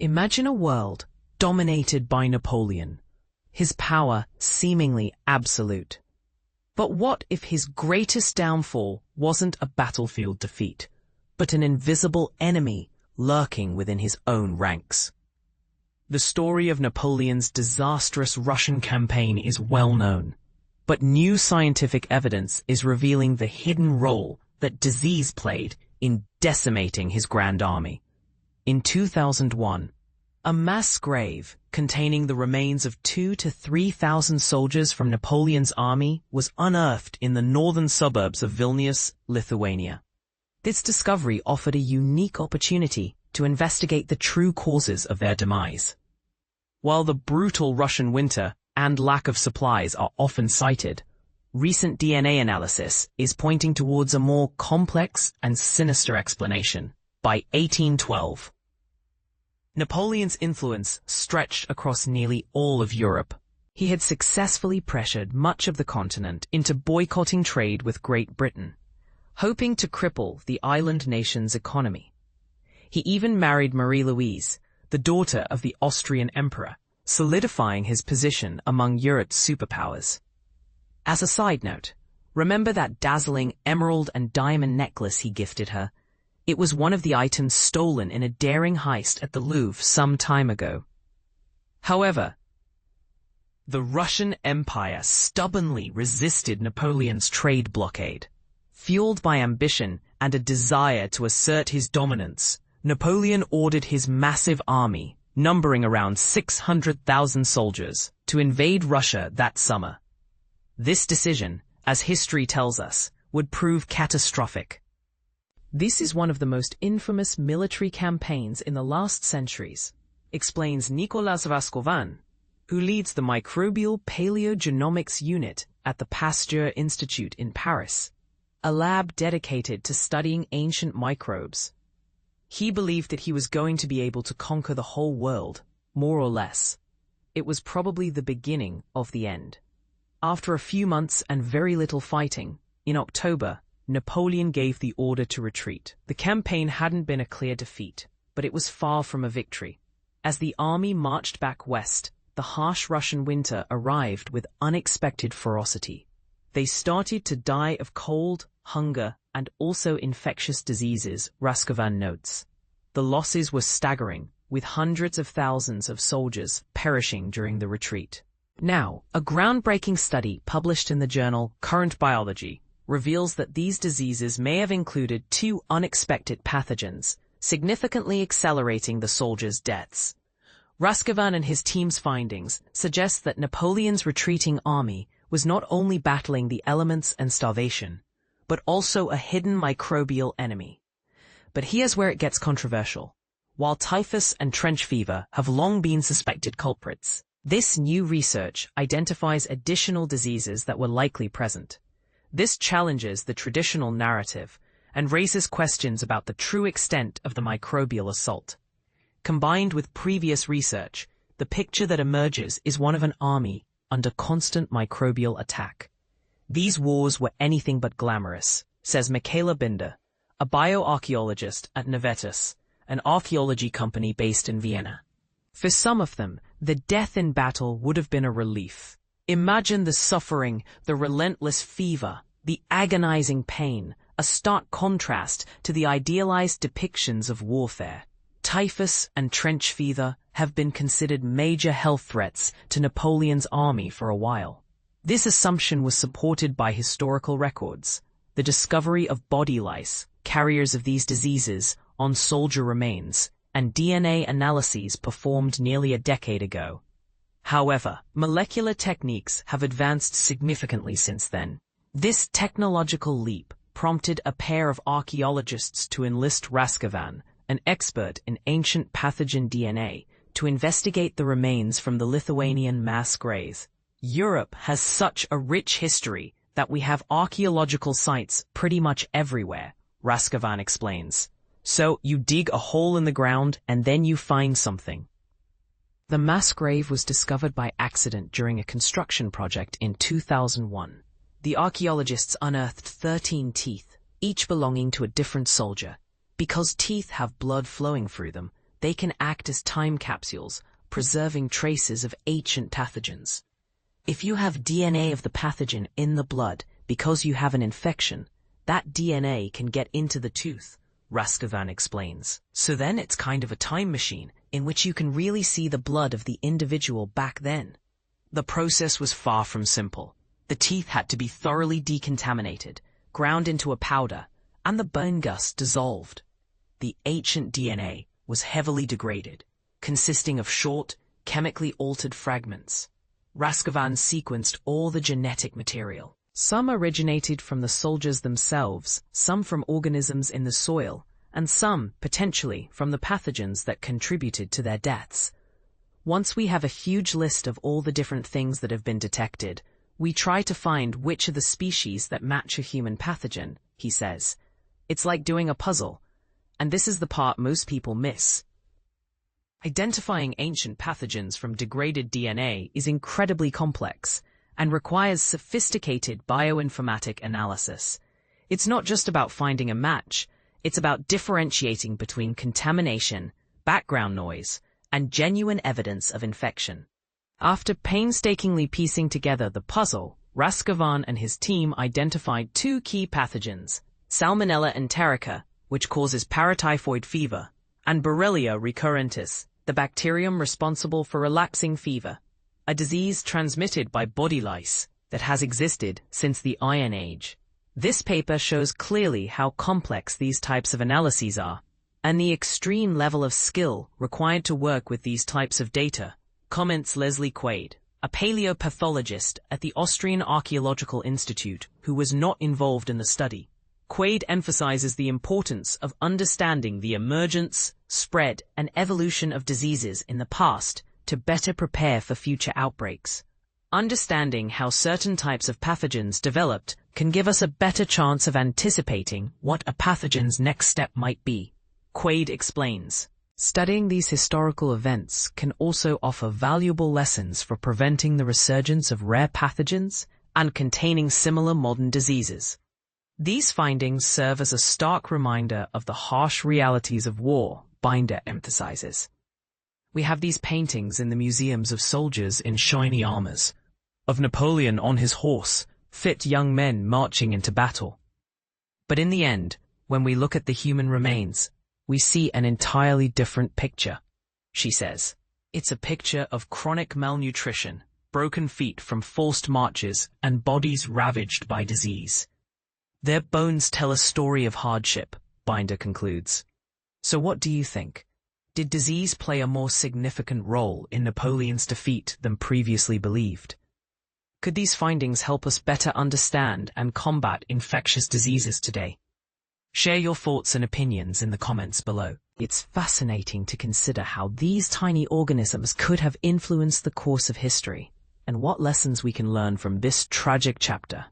Imagine a world dominated by Napoleon, his power seemingly absolute. But what if his greatest downfall wasn't a battlefield defeat, but an invisible enemy lurking within his own ranks? The story of Napoleon's disastrous Russian campaign is well known, but new scientific evidence is revealing the hidden role that disease played in decimating his grand army. In 2001, a mass grave containing the remains of 2,000 to 3,000 soldiers from Napoleon's army was unearthed in the northern suburbs of Vilnius, Lithuania. This discovery offered a unique opportunity to investigate the true causes of their demise. While the brutal Russian winter and lack of supplies are often cited, recent DNA analysis is pointing towards a more complex and sinister explanation. By 1812, Napoleon's influence stretched across nearly all of Europe. He had successfully pressured much of the continent into boycotting trade with Great Britain, hoping to cripple the island nation's economy. He even married Marie-Louise, the daughter of the Austrian emperor, solidifying his position among Europe's superpowers. As a side note, remember that dazzling emerald and diamond necklace he gifted her? It was one of the items stolen in a daring heist at the Louvre some time ago. However, the Russian Empire stubbornly resisted Napoleon's trade blockade. Fueled by ambition and a desire to assert his dominance, Napoleon ordered his massive army, numbering around 600,000 soldiers, to invade Russia that summer. This decision, as history tells us, would prove catastrophic. This is one of the most infamous military campaigns in the last centuries, explains Nicolas Vascovan, who leads the Microbial Paleogenomics Unit at the Pasteur Institute in Paris, a lab dedicated to studying ancient microbes. He believed that he was going to be able to conquer the whole world, more or less. It was probably the beginning of the end. After a few months and very little fighting, in October, Napoleon gave the order to retreat. The campaign hadn't been a clear defeat, but it was far from a victory. As the army marched back west, the harsh Russian winter arrived with unexpected ferocity. They started to die of cold, hunger, and also infectious diseases, Rascovan notes. The losses were staggering, with hundreds of thousands of soldiers perishing during the retreat. Now, a groundbreaking study published in the journal Current Biology reveals that these diseases may have included two unexpected pathogens, significantly accelerating the soldiers' deaths. Rascovan and his team's findings suggest that Napoleon's retreating army was not only battling the elements and starvation, but also a hidden microbial enemy. But here's where it gets controversial. While typhus and trench fever have long been suspected culprits, this new research identifies additional diseases that were likely present. This challenges the traditional narrative and raises questions about the true extent of the microbial assault. Combined with previous research, the picture that emerges is one of an army under constant microbial attack. These wars were anything but glamorous, says Michaela Binder, a bioarchaeologist at Novetus, an archaeology company based in Vienna. For some of them, the death in battle would have been a relief. Imagine the suffering, the relentless fever, the agonizing pain, a stark contrast to the idealized depictions of warfare. Typhus and trench fever have been considered major health threats to Napoleon's army for a while. This assumption was supported by historical records, the discovery of body lice, carriers of these diseases, on soldier remains, and DNA analyses performed nearly a decade ago. However, molecular techniques have advanced significantly since then. This technological leap prompted a pair of archaeologists to enlist Rascovan, an expert in ancient pathogen DNA, to investigate the remains from the Lithuanian mass grave. Europe has such a rich history that we have archaeological sites pretty much everywhere, Rascovan explains. So you dig a hole in the ground and then you find something. The mass grave was discovered by accident during a construction project in 2001. The archaeologists unearthed 13 teeth, each belonging to a different soldier. Because teeth have blood flowing through them, They can act as time capsules, preserving traces of ancient pathogens. If you have DNA of the pathogen in the blood because you have an infection, that DNA can get into the tooth, Raskovan explains. So then it's kind of a time machine in which you can really see the blood of the individual back then. The process was far from simple. The teeth had to be thoroughly decontaminated, ground into a powder, and the bone gust dissolved. The ancient DNA was heavily degraded, consisting of short, chemically altered fragments. Raskovan sequenced all the genetic material. Some originated from the soldiers themselves, some from organisms in the soil, and some, potentially, from the pathogens that contributed to their deaths. Once we have a huge list of all the different things that have been detected, we try to find which are the species that match a human pathogen, he says. It's like doing a puzzle, and this is the part most people miss. Identifying ancient pathogens from degraded DNA is incredibly complex and requires sophisticated bioinformatic analysis. It's not just about finding a match, it's about differentiating between contamination, background noise, and genuine evidence of infection. After painstakingly piecing together the puzzle, Raskovan and his team identified two key pathogens, Salmonella enterica, which causes paratyphoid fever, and Borrelia recurrentis, the bacterium responsible for relapsing fever, a disease transmitted by body lice that has existed since the Iron Age. This paper shows clearly how complex these types of analyses are, and the extreme level of skill required to work with these types of data, comments Leslie Quaid, a paleopathologist at the Austrian Archaeological Institute who was not involved in the study. Quaid emphasizes the importance of understanding the emergence, spread, and evolution of diseases in the past to better prepare for future outbreaks. Understanding how certain types of pathogens developed can give us a better chance of anticipating what a pathogen's next step might be. Quaid explains. Studying these historical events can also offer valuable lessons for preventing the resurgence of rare pathogens and containing similar modern diseases. These findings serve as a stark reminder of the harsh realities of war, Binder emphasizes. We have these paintings in the museums of soldiers in shiny armors, of Napoleon on his horse, fit young men marching into battle. But in the end, when we look at the human remains, we see an entirely different picture, she says. It's a picture of chronic malnutrition, broken feet from forced marches, and bodies ravaged by disease. Their bones tell a story of hardship, Binder concludes. So what do you think? Did disease play a more significant role in Napoleon's defeat than previously believed? Could these findings help us better understand and combat infectious diseases today? Share your thoughts and opinions in the comments below. It's fascinating to consider how these tiny organisms could have influenced the course of history, and what lessons we can learn from this tragic chapter.